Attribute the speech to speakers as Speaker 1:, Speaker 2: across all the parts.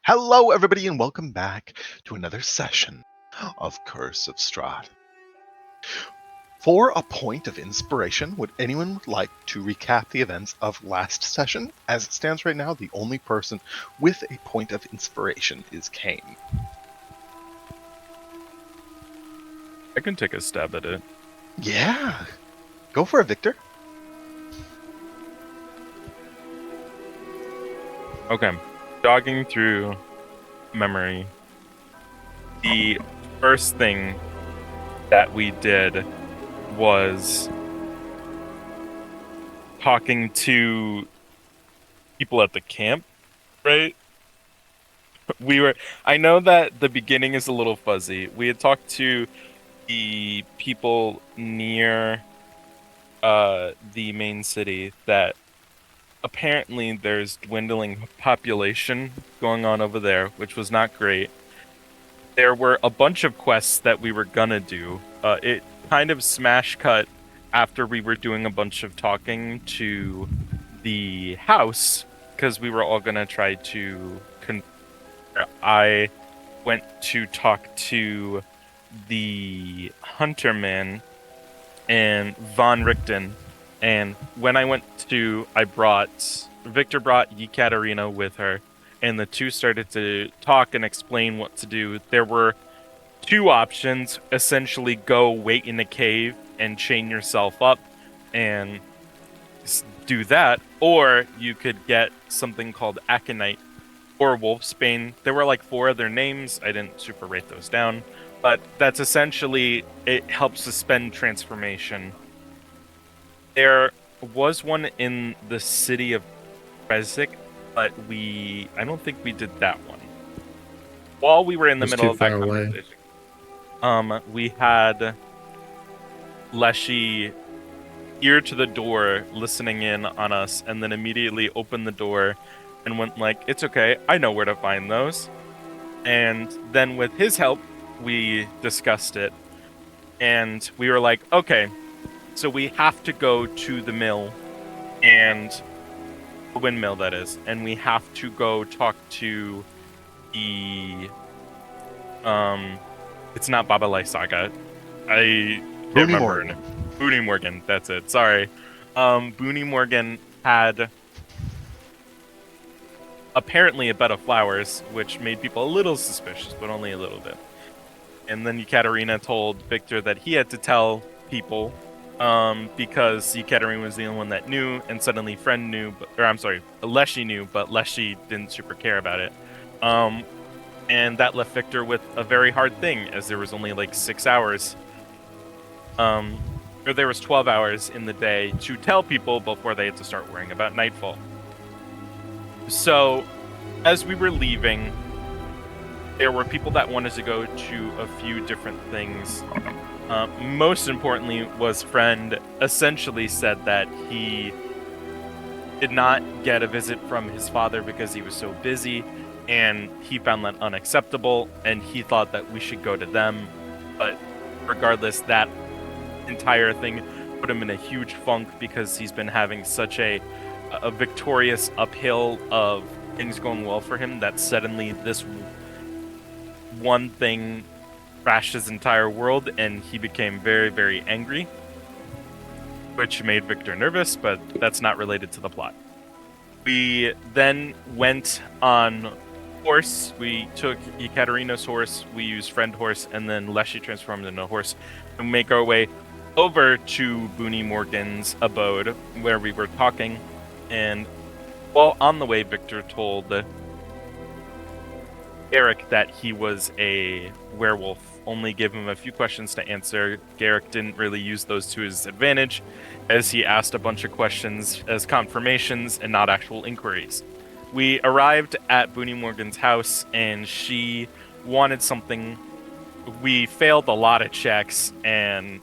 Speaker 1: Hello, everybody, and welcome back to another session of Curse of Strahd. For a point of inspiration, would anyone like to recap the events of last session? As it stands right now, the only person with a point of inspiration is Kane.
Speaker 2: I can take a stab at it.
Speaker 1: Yeah, go for it, Victor.
Speaker 2: Okay. Jogging through memory, the first thing that we did was talking to people at the camp, right? I know that the beginning is a little fuzzy. We had talked to the people near the main city that apparently there's dwindling population going on over there, which was not great. There were a bunch of quests that we were gonna do. It kind of smash cut after we were doing a bunch of talking to the house because we were all gonna try to. I went to talk to the hunterman and Von Richten, and when I went to, Victor brought Yekaterina with her, and the two started to talk and explain what to do. There were two options: essentially go wait in a cave and chain yourself up and do that, or you could get something called Aconite or Wolfsbane. There were like four other names. I didn't super write those down, but that's essentially, it helps suspend transformation. There was one in the city of Rezik, but I don't think we did that one. While we were in the
Speaker 3: It's
Speaker 2: middle
Speaker 3: too
Speaker 2: of that
Speaker 3: far away.
Speaker 2: conversation, we had Leshy ear to the door listening in on us, and then immediately opened the door and went like, "It's okay, I know where to find those." And then with his help, we discussed it, and we were like, okay, so we have to go to the mill, and the windmill, that is, and we have to go talk to the it's not Baba Lai Saga. I can't
Speaker 1: Booney
Speaker 2: remember.
Speaker 1: Morgan.
Speaker 2: Booney Morgan, that's it. Sorry. Booney Morgan had apparently a bed of flowers, which made people a little suspicious, but only a little bit. And then Yekaterina told Victor that he had to tell people, because Yekaterina was the only one that knew, and suddenly Friend knew, Leshy knew, but Leshy didn't super care about it. And that left Victor with a very hard thing, as there was only like 6 hours. Or there was 12 hours in the day to tell people before they had to start worrying about nightfall. So, as we were leaving, there were people that wanted to go to a few different things. Most importantly was Friend essentially said that he did not get a visit from his father because he was so busy, and he found that unacceptable, and he thought that we should go to them. But regardless, that entire thing put him in a huge funk because he's been having such a victorious uphill of things going well for him that suddenly this one thing crashed his entire world, and he became very, very angry, which made Victor nervous, but that's not related to the plot. We then went on horse. We took Yekaterina's horse, we used Friend horse, and then Leshy transformed into a horse to make our way over to Booney Morgan's abode where we were talking. And while on the way, Victor told Garrick that he was a werewolf, only gave him a few questions to answer. Garrick didn't really use those to his advantage, as he asked a bunch of questions as confirmations and not actual inquiries. We arrived at Booney Morgan's house, and she wanted something. We failed a lot of checks, and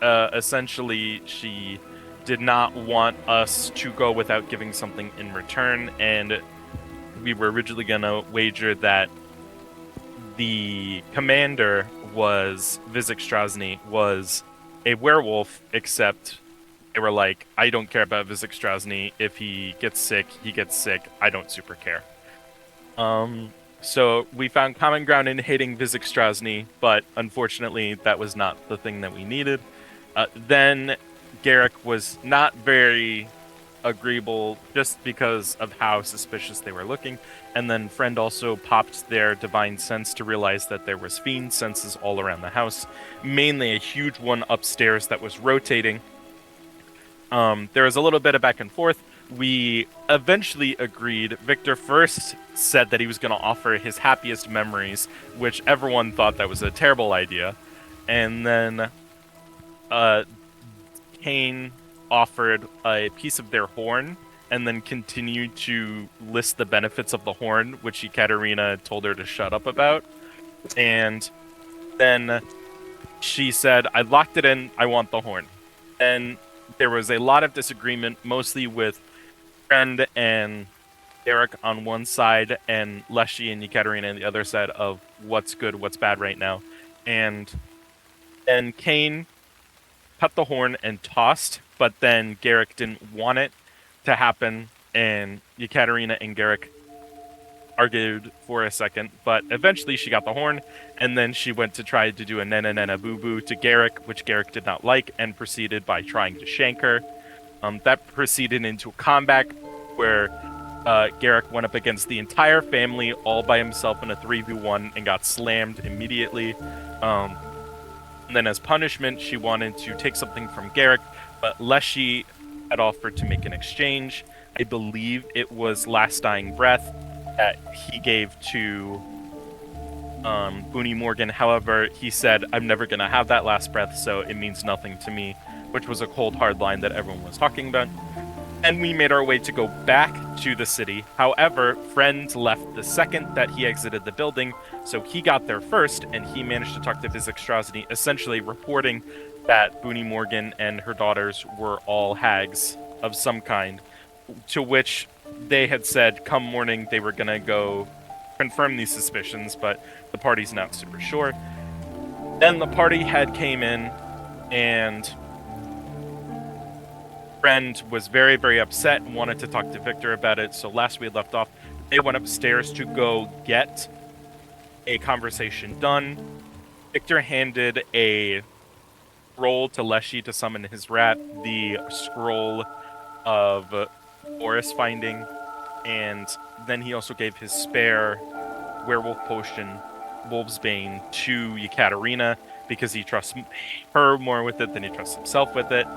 Speaker 2: essentially she did not want us to go without giving something in return, and we were originally going to wager that the commander was Vizek Strasny was a werewolf, except they were like, I don't care about Vizek Strasny. If he gets sick, he gets sick. I don't super care. So we found common ground in hating Vizek Strasny, but unfortunately that was not the thing that we needed. Then Garrick was not very agreeable just because of how suspicious they were looking. And then Friend also popped their divine sense to realize that there was fiend senses all around the house, mainly a huge one upstairs that was rotating. There was a little bit of back and forth. We eventually agreed. Victor first said that he was going to offer his happiest memories, which everyone thought that was a terrible idea. And then Kane offered a piece of their horn and then continued to list the benefits of the horn, which Ekaterina told her to shut up about. And then she said, I locked it in, I want the horn. And there was a lot of disagreement, mostly with Friend and Derek on one side and Leshy and Ekaterina on the other side of what's good, what's bad right now. And then Kane cut the horn and tossed, but then Garrick didn't want it to happen, and Ekaterina and Garrick argued for a second, but eventually she got the horn, and then she went to try to do a nana nana boo boo to Garrick, which Garrick did not like, and proceeded by trying to shank her. That proceeded into a combat where Garrick went up against the entire family all by himself in a 3v1 and got slammed immediately. And then as punishment, she wanted to take something from Garrick, but Leshy had offered to make an exchange. I believe it was Last Dying Breath that he gave to Booney Morgan. However, he said, I'm never going to have that last breath, so it means nothing to me, which was a cold, hard line that everyone was talking about. And we made our way to go back to the city. However, Friend left the second that he exited the building, so he got there first, and he managed to talk to Vizek Strasny, essentially reporting that Booney Morgan and her daughters were all hags of some kind, to which they had said come morning they were going to go confirm these suspicions, but the party's not super sure. Then the party head came in, and Friend was very, very upset and wanted to talk to Victor about it. So last we had left off, they went upstairs to go get a conversation done. Victor handed a scroll to Leshy to summon his rat, the scroll of forest finding, and then he also gave his spare werewolf potion, Wolf's Bane, to Ekaterina because he trusts her more with it than he trusts himself with it.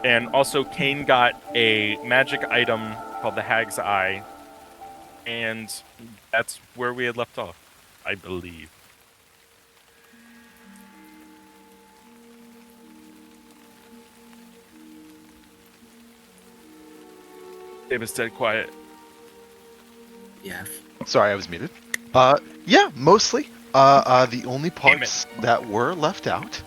Speaker 2: And also, Kane got a magic item called the Hag's Eye, and that's where we had left off, I believe. David's dead quiet.
Speaker 3: Yeah.
Speaker 1: Sorry, I was muted. Yeah, mostly. The only parts that were left out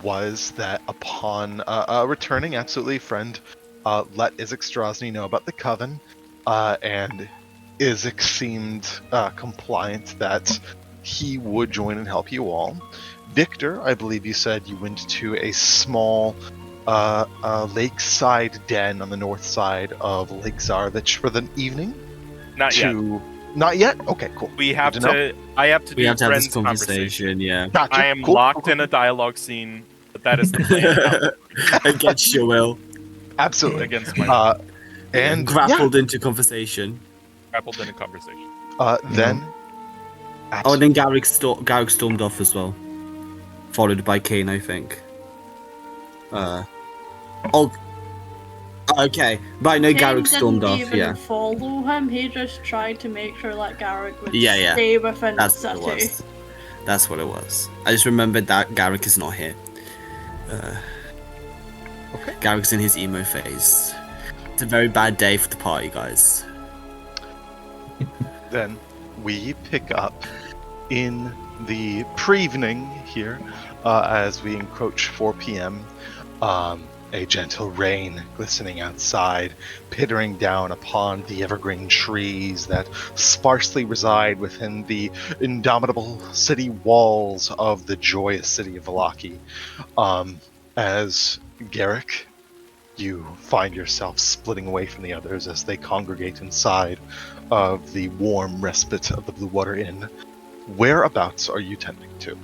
Speaker 1: was that upon returning, absolutely, Friend let Izek Strasny know about the coven, and Izek seemed compliant that he would join and help you all. Victor, I believe you said you went to a small lakeside den on the north side of Lake Zarvich for the evening.
Speaker 2: Not yet.
Speaker 1: Not yet? Okay, cool.
Speaker 2: We have
Speaker 1: Good
Speaker 2: to. I have to do
Speaker 3: We have to have
Speaker 2: Friend's
Speaker 3: this conversation, yeah.
Speaker 1: Gotcha.
Speaker 2: I am
Speaker 1: Cool.
Speaker 2: locked in a dialogue scene, but that is the plan.
Speaker 3: Against your will.
Speaker 1: Absolutely.
Speaker 2: Against my
Speaker 1: and
Speaker 3: grappled into conversation.
Speaker 2: grappled in a conversation.
Speaker 1: Then.
Speaker 3: Oh, and then Garrick stormed off as well, followed by Kane, I think. Okay, right. No,
Speaker 4: Kane
Speaker 3: Garrick stormed
Speaker 4: didn't
Speaker 3: off.
Speaker 4: even
Speaker 3: Yeah,
Speaker 4: follow him. He just tried to make sure that Garrick would
Speaker 3: Yeah.
Speaker 4: stay within
Speaker 3: that's
Speaker 4: the
Speaker 3: what it
Speaker 4: city.
Speaker 3: was. That's what it was. I just remembered that Garrick is not here.
Speaker 1: Okay.
Speaker 3: Garrick's in his emo phase. It's a very bad day for the party, guys.
Speaker 1: Then we pick up in the pre-evening here as we encroach 4 p.m. A gentle rain glistening outside, pittering down upon the evergreen trees that sparsely reside within the indomitable city walls of the joyous city of Vallaki. As Garrick, you find yourself splitting away from the others as they congregate inside of the warm respite of the Blue Water Inn. Whereabouts are you tending to?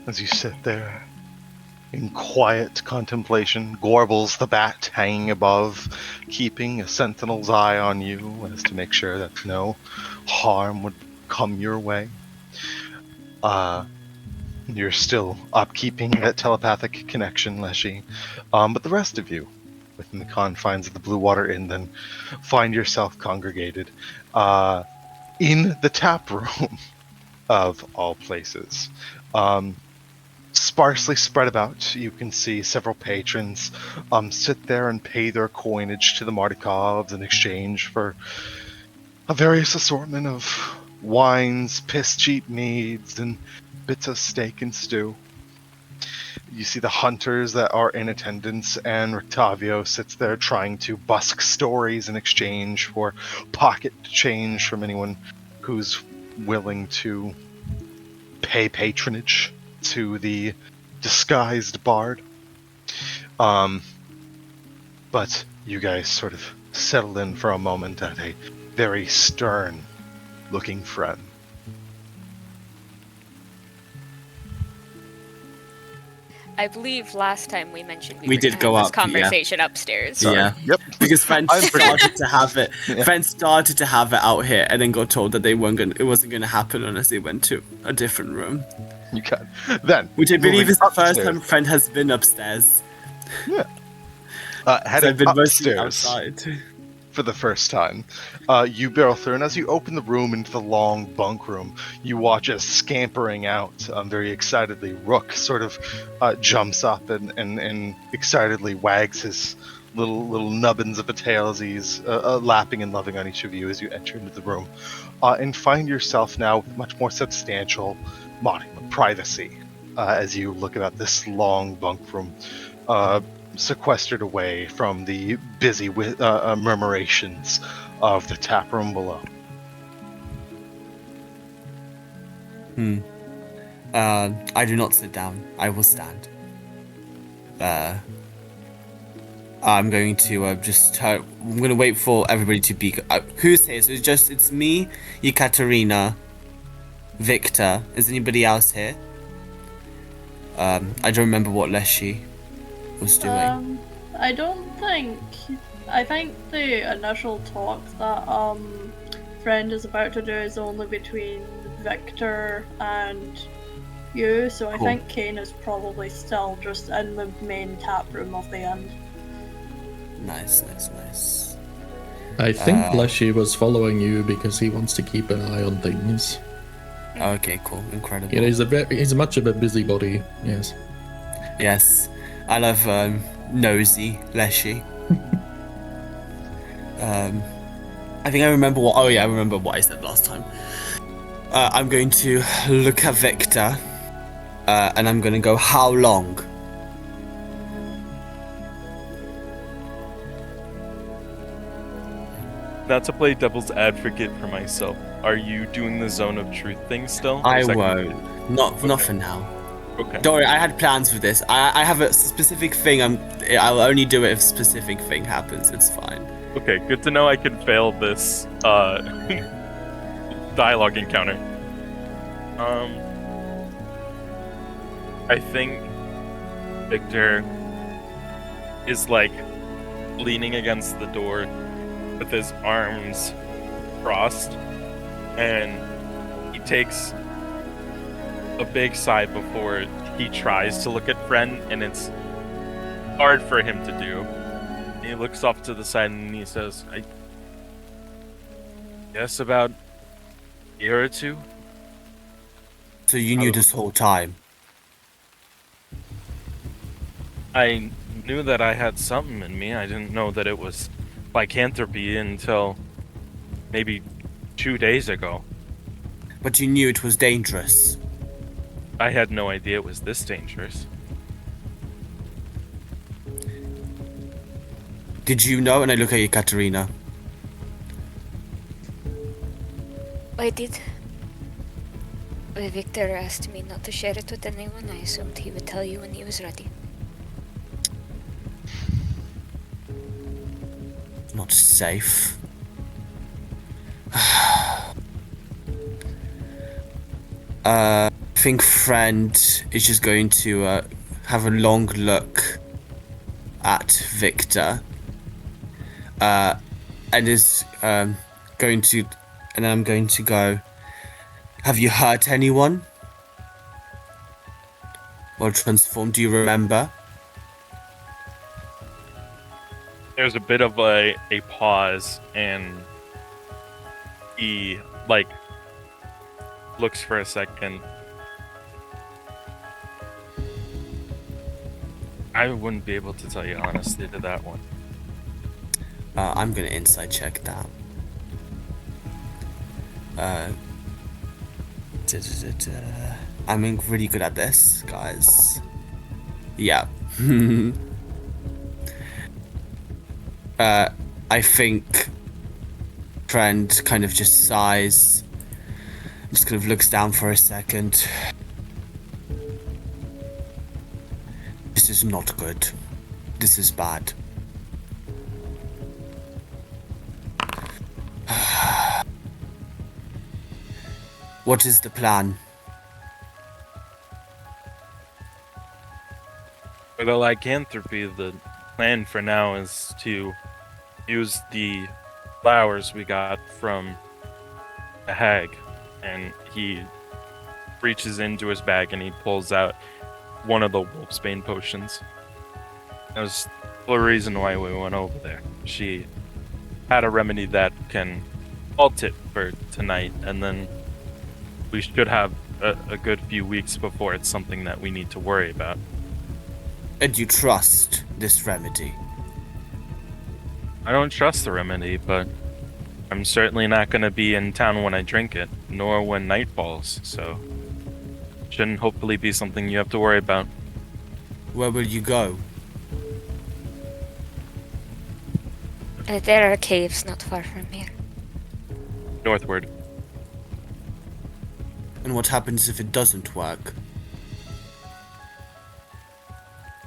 Speaker 1: As you sit there in quiet contemplation, Gorbals the bat hanging above, keeping a sentinel's eye on you as to make sure that no harm would come your way. You're still upkeeping that telepathic connection, Leshy. But the rest of you, within the confines of the Blue Water Inn, then find yourself congregated in the tap room of all places. Sparsely spread about, you can see several patrons sit there and pay their coinage to the Mardikovs in exchange for a various assortment of wines, piss-cheap meads, and bits of steak and stew. You see the hunters that are in attendance, and Octavio sits there trying to busk stories in exchange for pocket change from anyone who's willing to pay patronage to the disguised bard. But you guys sort of settle in for a moment at a very stern looking friend.
Speaker 5: I believe last time we mentioned
Speaker 3: We did
Speaker 5: were
Speaker 3: go
Speaker 5: having this
Speaker 3: up, yeah.
Speaker 5: conversation upstairs.
Speaker 1: Sorry.
Speaker 3: Yeah.
Speaker 1: Yep.
Speaker 3: Because friends
Speaker 1: I'm pretty-
Speaker 3: started to have it.
Speaker 1: Yeah.
Speaker 3: Friends started to have it out here, and then got told that it wasn't gonna happen unless they went to a different room.
Speaker 1: You can. Then,
Speaker 3: Which I believe
Speaker 1: moving
Speaker 3: is the first
Speaker 1: upstairs.
Speaker 3: time friend has been upstairs.
Speaker 1: Yeah.
Speaker 3: So
Speaker 1: Heading
Speaker 3: I've been mostly
Speaker 1: upstairs
Speaker 3: outside.
Speaker 1: for the first time, you barrel through, and as you open the room into the long bunk room, you watch as scampering out, very excitedly, Rook sort of jumps up and excitedly wags his little nubbins of a tail as he's lapping and loving on each of you as you enter into the room, and find yourself now with much more substantial modicum of privacy as you look about this long bunk room, sequestered away from the busy murmurations of the tap room below.
Speaker 3: I do not sit down. I will stand. I'm going to I'm going to wait for everybody to be. Who's here? So it's me, Ekaterina, Victor. Is anybody else here? I don't remember what Leshy was doing.
Speaker 4: I don't think. I think the initial talk that friend is about to do is only between Victor and you, so I
Speaker 3: Cool.
Speaker 4: think Kane is probably still just in the main tap room of the inn.
Speaker 3: Nice.
Speaker 6: I think Leshy was following you because he wants to keep an eye on things.
Speaker 3: Okay, cool, incredible.
Speaker 6: You know, he's much of a busybody. Yes.
Speaker 3: Yes, I love nosy Leshy. I think I remember what. Oh yeah, I remember what I said last time. I'm going to look at Victor, and I'm going to go, how long?
Speaker 2: Not to play devil's advocate for myself, are you doing the zone of truth thing still? Or
Speaker 3: I
Speaker 2: is that
Speaker 3: won't. Not for now.
Speaker 2: Okay.
Speaker 3: Don't worry, I had plans for this. I have a specific thing. I'll only do it if a specific thing happens. It's fine.
Speaker 2: Okay, good to know I can fail this dialogue encounter. I think Victor is like leaning against the door with his arms crossed, and he takes a big sigh before he tries to look at Friend, and it's hard for him to do. He looks off to the side and he says, I guess about a year or two.
Speaker 3: So you knew this whole time?
Speaker 2: I knew that I had something in me. I didn't know that it was lycanthropy until maybe 2 days ago.
Speaker 3: But you knew it was dangerous.
Speaker 2: I had no idea it was this dangerous.
Speaker 3: Did you know? And I look at you, Katerina.
Speaker 5: I did. But Victor asked me not to share it with anyone. I assumed he would tell you when he was ready.
Speaker 3: Not safe. I think friend is just going to have a long look at Victor. And is going to, and I'm going to go, have you hurt anyone? Or transformed, do you remember?
Speaker 2: There's a bit of a pause, and he, like, looks for a second. I wouldn't be able to tell you honestly to that one.
Speaker 3: I'm gonna inside check that. I'm really good at this, guys. Yeah. I think friend kind of just sighs, just kind of looks down for a second. This is not good. This is bad. What is the plan?
Speaker 2: For the lycanthropy, the plan for now is to use the flowers we got from the hag, and he reaches into his bag and he pulls out one of the wolfsbane potions. That was the reason why we went over there. She had a remedy that can halt it for tonight, and then we should have a good few weeks before it's something that we need to worry about.
Speaker 3: And you trust this remedy?
Speaker 2: I don't trust the remedy, but I'm certainly not going to be in town when I drink it, nor when night falls, so shouldn't hopefully be something you have to worry about.
Speaker 3: Where will you go?
Speaker 5: There are caves not far from here.
Speaker 2: Northward.
Speaker 3: And what happens if it doesn't work?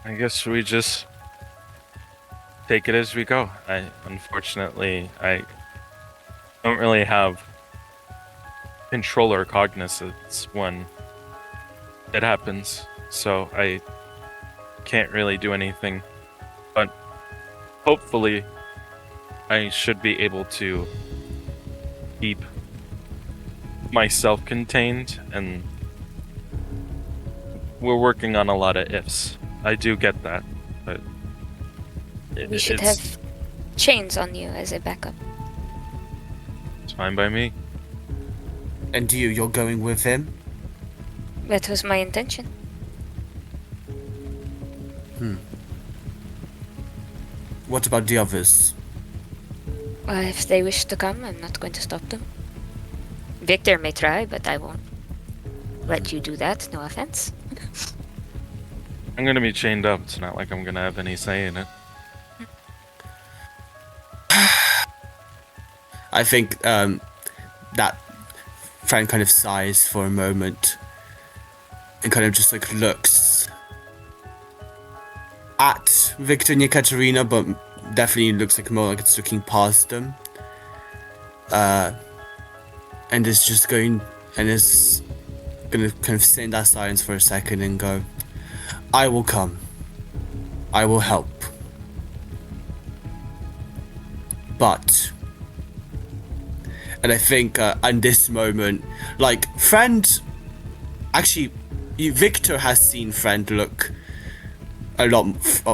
Speaker 2: I guess we just take it as we go. Unfortunately, I don't really have control or cognizance when it happens, so I can't really do anything. But hopefully, I should be able to keep myself contained, and we're working on a lot of ifs. I do get that, but
Speaker 5: We should have chains on you as a backup.
Speaker 2: It's fine by me.
Speaker 3: And you're going with him?
Speaker 5: That was my intention.
Speaker 3: What about the others?
Speaker 5: If they wish to come, I'm not going to stop them. Victor may try, but I won't let you do that, no offense.
Speaker 2: I'm gonna be chained up. It's not like I'm gonna have any say in it.
Speaker 3: I think that friend kind of sighs for a moment and kind of just like looks at Victor and Ekaterina, but definitely looks like more like it's looking past them. And is just going and is gonna kind of sit in that silence for a second and go, I will come. I will help. But, and I think in this moment, like, friend, actually, Victor has seen friend look a lot,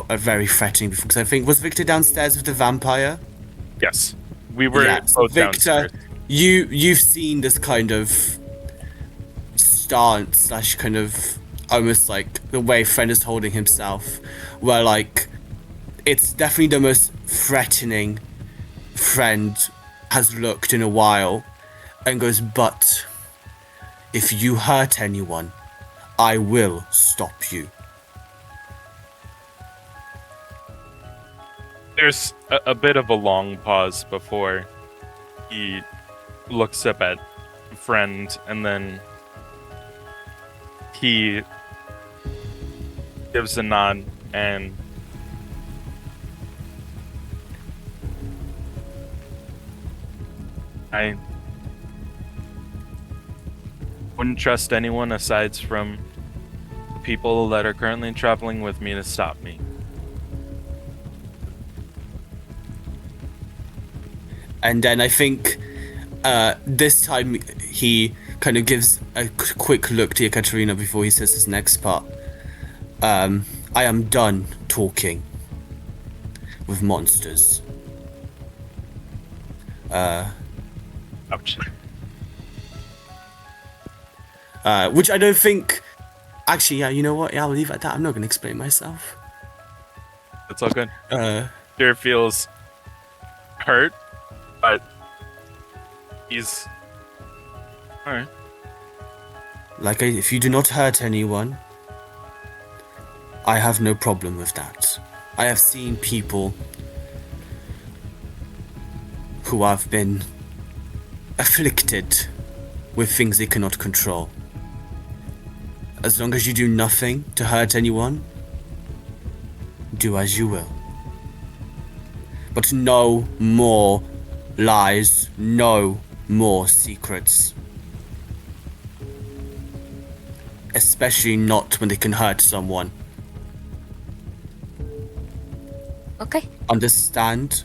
Speaker 3: very threatening before. Because I think was Victor downstairs with the vampire.
Speaker 2: Yes, we were
Speaker 3: Yeah, so
Speaker 2: both
Speaker 3: Victor,
Speaker 2: downstairs.
Speaker 3: you've seen this kind of stance slash kind of almost like the way Friend is holding himself, where like it's definitely the most threatening Friend has looked in a while, and goes, but if you hurt anyone, I will stop you.
Speaker 2: There's a bit of a long pause before he looks up at Friend, and then he gives a nod, and I wouldn't trust anyone aside from the people that are currently traveling with me to stop me.
Speaker 3: And then I think this time he kind of gives a quick look to Ekaterina before he says his next part. I am done talking with monsters.
Speaker 2: Ouch.
Speaker 3: Which I don't think... Actually, yeah, you know what? Yeah, I'll leave it at that. I'm not going to explain myself.
Speaker 2: That's all good. Fear feels hurt, but he's alright.
Speaker 3: Like, if you do not hurt anyone, I have no problem with that. I have seen people who have been afflicted with things they cannot control. As long as you do nothing to hurt anyone, do as you will. But no more lies, no more secrets. Especially not when they can hurt someone.
Speaker 5: Okay.
Speaker 3: Understand?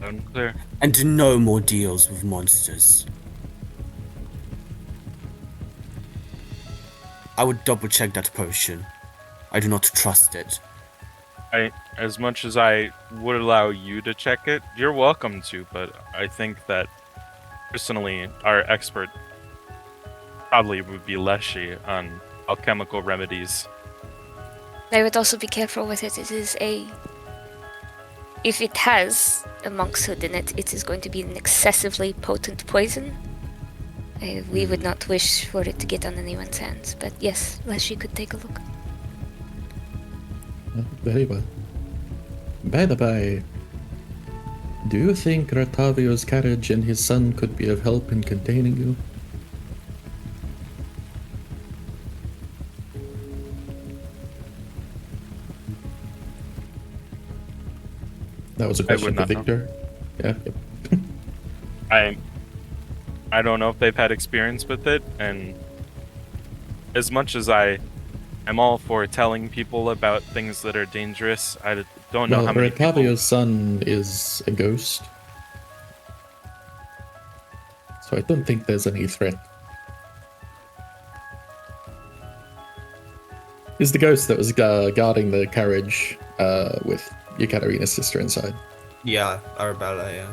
Speaker 2: Loud and clear.
Speaker 3: And no more deals with monsters. I would double check that potion. I do not trust it.
Speaker 2: As much as I would allow you to check it, you're welcome to, but I think that personally our expert probably would be Leshy on alchemical remedies.
Speaker 5: I would also be careful with it. It is if it has a monkshood in it, it is going to be an excessively potent poison. We would not wish for it to get on anyone's hands, but yes, Leshy could take a look.
Speaker 6: Very well. By the by, do you think Ratavio's carriage and his son could be of help in containing you? That was a question for
Speaker 2: not know.
Speaker 6: Victor. Yeah. Yep.
Speaker 2: I don't know if they've had experience with it, and as much as I am all for telling people about things that are dangerous, I don't know
Speaker 6: Well,
Speaker 2: how many people...
Speaker 6: Ratavio's son is a ghost. So I don't think there's any threat. He's the ghost that was guarding the carriage with Ekaterina's sister inside.
Speaker 3: Yeah, Arabella, yeah.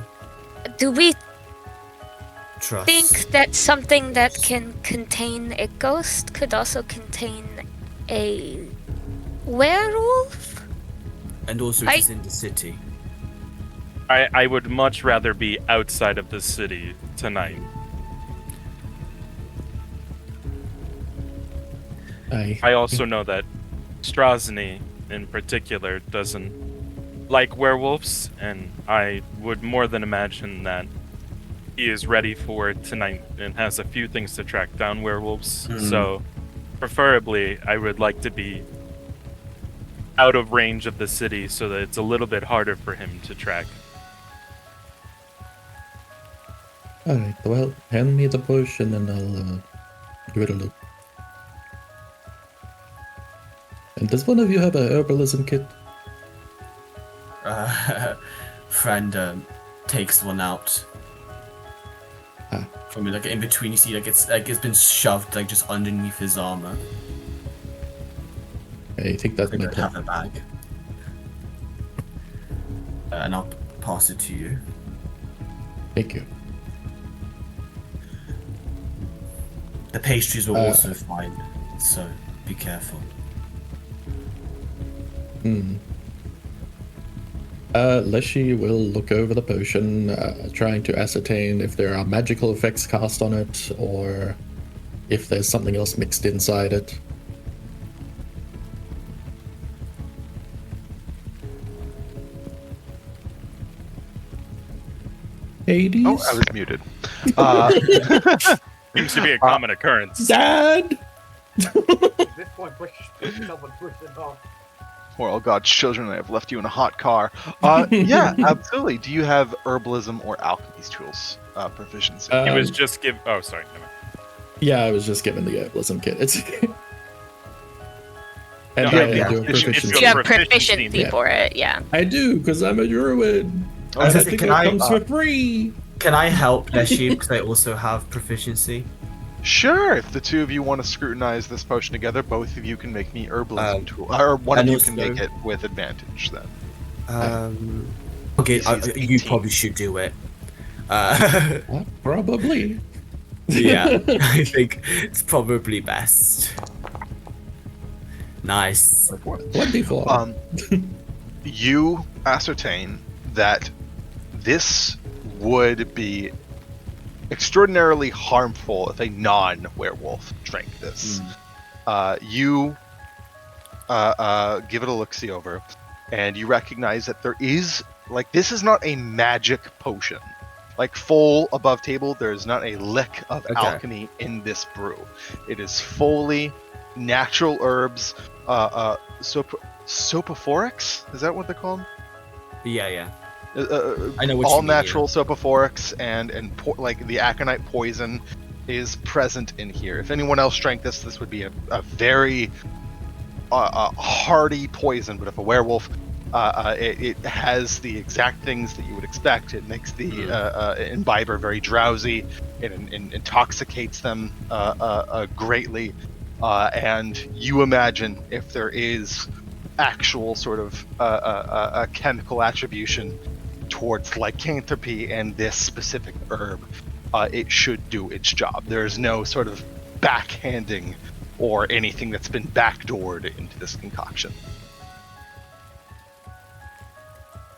Speaker 5: Do we
Speaker 3: Trust.
Speaker 5: think that something that can contain a ghost could also contain a werewolf?
Speaker 3: And also it is in the city.
Speaker 2: I would much rather be outside of the city tonight. I also know that Strozny, in particular, doesn't like werewolves, and I would more than imagine that he is ready for tonight and has a few things to track down werewolves. So, preferably, I would like to be out of range of the city so that it's a little bit harder for him to track.
Speaker 6: Alright, well, hand me the potion and I'll give it a look. And does one of you have a herbalism kit?
Speaker 3: Friend takes one out. From like in between, you see it's been shoved like just underneath his armor.
Speaker 6: I think that's
Speaker 3: I
Speaker 6: my
Speaker 3: don't have a
Speaker 6: turn.
Speaker 3: bag. And I'll pass it to you.
Speaker 6: Thank you.
Speaker 3: The pastries were
Speaker 6: Uh,
Speaker 3: also fine, so be careful.
Speaker 6: Leshy will look over the potion, trying to ascertain if there are magical effects cast on it or if there's something else mixed inside it. Hades?
Speaker 1: Oh, I was muted. Uh,
Speaker 2: Seems to be a common occurrence.
Speaker 6: Dad!
Speaker 7: At this point, push someone push it off.
Speaker 1: Poor old God's children, I have left you in a hot car. Yeah, absolutely. Do you have herbalism or alchemy tools proficiency?
Speaker 2: He was
Speaker 6: Um,
Speaker 2: just give. Oh, sorry. never mind.
Speaker 6: Yeah, I was just given the herbalism kit. It's and
Speaker 2: No,
Speaker 6: I
Speaker 1: yeah,
Speaker 6: do a
Speaker 1: it's-
Speaker 6: proficiency.
Speaker 5: You have
Speaker 2: proficiency.
Speaker 5: proficiency
Speaker 6: Yeah.
Speaker 5: for it, yeah.
Speaker 6: I do, because I'm a druid.
Speaker 3: I was
Speaker 6: I
Speaker 3: gonna say,
Speaker 6: think
Speaker 3: can
Speaker 6: it
Speaker 3: I,
Speaker 6: comes for free.
Speaker 3: Can I help Leshy because I also have proficiency?
Speaker 1: Sure, if the two of you want to scrutinize this potion together, both of you can make me herbalism tool, or one of
Speaker 3: and
Speaker 1: you can
Speaker 3: also-
Speaker 1: make it with advantage. Then
Speaker 3: Okay,
Speaker 1: This is
Speaker 3: you
Speaker 1: 18.
Speaker 3: probably should do it.
Speaker 6: Probably.
Speaker 3: Yeah, I think it's probably best. Nice.
Speaker 6: 24.
Speaker 1: You ascertain that this would be extraordinarily harmful if a non-werewolf drank this. You give it a look-see over, and you recognize that there is, like, this is not a magic potion. Like, full above table, there is not a lick of
Speaker 3: Okay.
Speaker 1: alchemy in this brew. It is fully natural herbs, sopophorics? Is that what they're called?
Speaker 3: Yeah. I know what
Speaker 1: All
Speaker 3: you mean,
Speaker 1: natural sopophorics and like the aconite poison is present in here. If anyone else drank this, this would be a very hardy poison. But if a werewolf, it has the exact things that you would expect. It makes the imbiber very drowsy. It intoxicates them greatly. And you imagine if there is actual sort of a chemical attribution towards lycanthropy and this specific herb, it should do its job. There's no sort of backhanding or anything that's been backdoored into this concoction.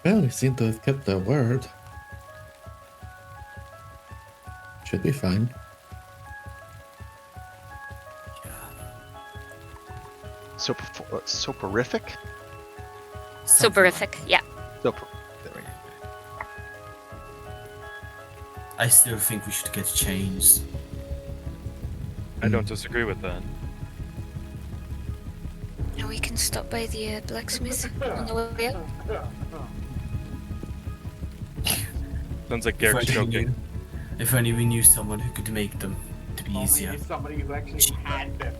Speaker 6: Well, they seem to have kept their word. Should be fine.
Speaker 1: Soporific?
Speaker 5: Soporific, yeah.
Speaker 1: There we go.
Speaker 3: I still think we should get chains.
Speaker 2: I don't disagree with that.
Speaker 5: And we can stop by the blacksmith on the way out.
Speaker 2: Sounds like
Speaker 3: If
Speaker 2: Garrick's
Speaker 3: only we
Speaker 2: joking.
Speaker 3: knew- If only we knew someone who could make them to be
Speaker 7: Only
Speaker 3: easier.
Speaker 7: if somebody who actually had them.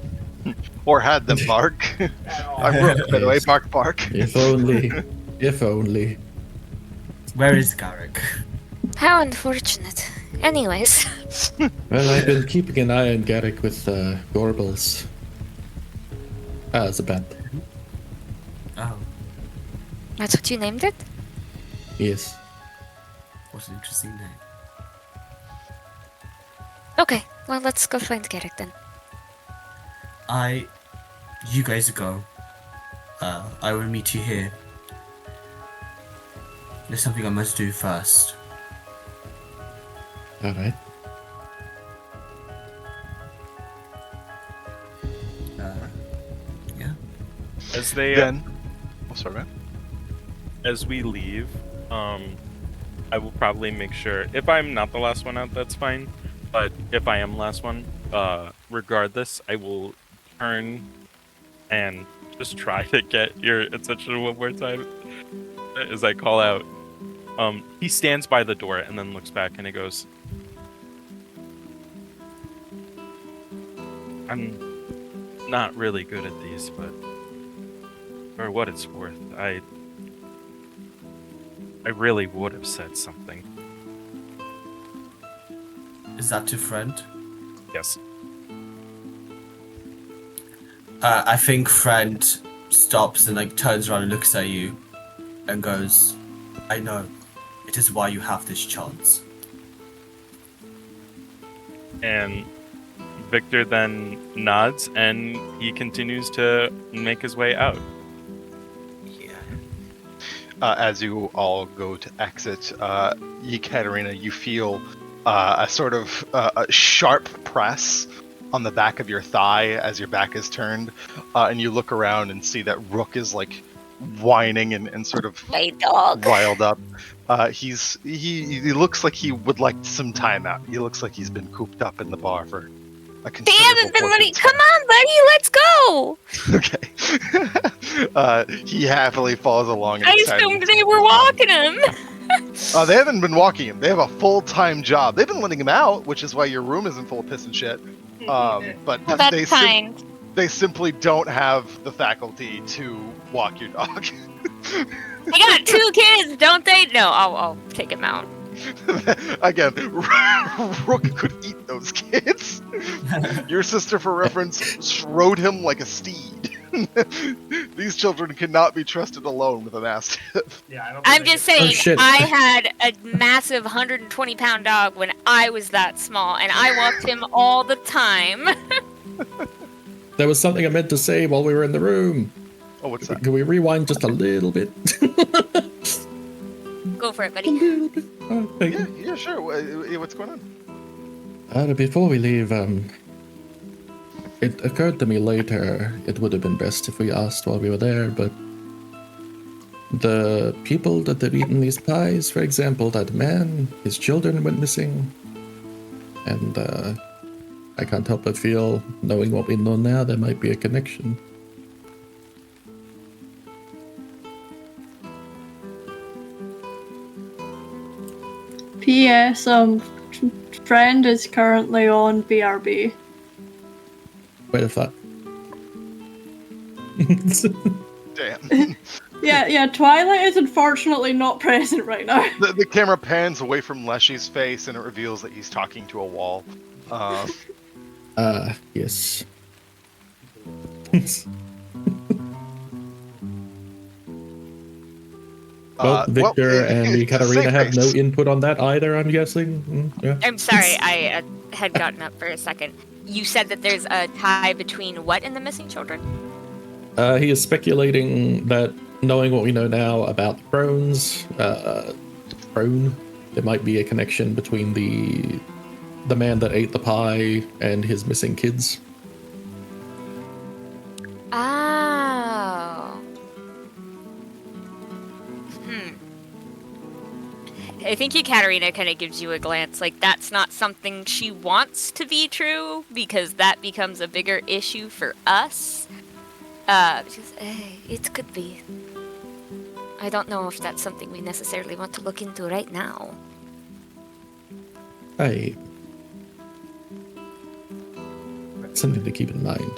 Speaker 1: Or had them bark.
Speaker 7: At all.
Speaker 1: I wrote, by the way, bark.
Speaker 6: If only. If only.
Speaker 3: Where is Garrick?
Speaker 5: How unfortunate. Anyways,
Speaker 6: Well, I've been keeping an eye on Garrick with Gorbals. As a pet.
Speaker 3: Oh,
Speaker 5: that's what you named it?
Speaker 6: Yes.
Speaker 3: what an interesting name.
Speaker 5: Okay, well, let's go find Garrick then.
Speaker 3: You guys go. I will meet you here. There's something I must do first.
Speaker 6: Alright.
Speaker 3: Yeah.
Speaker 2: As they
Speaker 1: Then, oh, sorry, man.
Speaker 2: as we leave, I will probably make sure if I'm not the last one out, that's fine. But if I am the last one, regardless, I will turn and just try to get your attention one more time as I call out. He stands by the door and then looks back and he goes, I'm not really good at these, but for what it's worth, I really would have said something.
Speaker 3: Is that your friend?
Speaker 2: Yes.
Speaker 3: I think friend stops and like turns around and looks at you and goes, I know. It is why you have this chance.
Speaker 2: And Victor then nods and he continues to make his way out.
Speaker 3: Yeah.
Speaker 1: As you all go to exit, Ekaterina, you feel a sort of a sharp press on the back of your thigh as your back is turned, and you look around and see that Rook is like whining and sort of
Speaker 5: My dog.
Speaker 1: riled up. He looks like he would like some time out. He looks like he's been cooped up in the bar for a
Speaker 5: They
Speaker 1: considerable
Speaker 5: haven't been
Speaker 1: portion
Speaker 5: letting.
Speaker 1: of time.
Speaker 5: Come on, buddy, let's go.
Speaker 1: Okay. He happily follows along. And
Speaker 5: I
Speaker 1: excited.
Speaker 5: assumed they were walking him.
Speaker 1: They haven't been walking him. They have a full-time job. They've been letting him out, which is why your room isn't full of piss and shit. But
Speaker 5: Well, that's fine.
Speaker 1: they simply don't have the faculty to walk your dog.
Speaker 5: They got 2 kids, don't they? No, I'll take him out.
Speaker 1: Again, Rook could eat those kids. Your sister, for reference, rode him like a steed. These children cannot be trusted alone with a mastiff.
Speaker 7: Yeah, I don't
Speaker 5: I'm
Speaker 7: think
Speaker 5: just
Speaker 7: they-
Speaker 5: saying,
Speaker 6: shit.
Speaker 5: I had a massive 120-pound dog when I was that small, and I walked him all the time.
Speaker 6: There was something I meant to say while we were in the room.
Speaker 1: Oh, what's that?
Speaker 6: Can we rewind just a little bit?
Speaker 5: Go for it,
Speaker 6: A
Speaker 5: buddy.
Speaker 6: little bit. Oh, thank you.
Speaker 1: Yeah, sure. What's going on?
Speaker 6: Before we leave, it occurred to me later it would have been best if we asked while we were there, but the people that have eaten these pies, for example, that man, his children went missing, and I can't help but feel, knowing what we know now, there might be a connection.
Speaker 4: P.S. Friend is currently on BRB.
Speaker 6: Wait a fuck.
Speaker 1: Damn.
Speaker 4: Yeah, Twilight is unfortunately not present right now.
Speaker 1: The camera pans away from Leshy's face and it reveals that he's talking to a wall.
Speaker 6: Yes. Well, Victor and Ekaterina have no input on that either, I'm guessing. Yeah.
Speaker 5: I'm sorry, I had gotten up for a second. You said that there's a tie between what and the missing children?
Speaker 6: He is speculating that, knowing what we know now about the crones, there might be a connection between the man that ate the pie and his missing kids.
Speaker 5: Oh. I think Ekaterina kind of gives you a glance, like that's not something she wants to be true, because that becomes a bigger issue for us. Because, it could be. I don't know if that's something we necessarily want to look into right now.
Speaker 6: Something to keep in mind.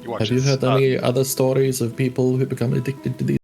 Speaker 1: You watch
Speaker 6: Have you
Speaker 1: this,
Speaker 6: heard any other stories of people who become addicted to these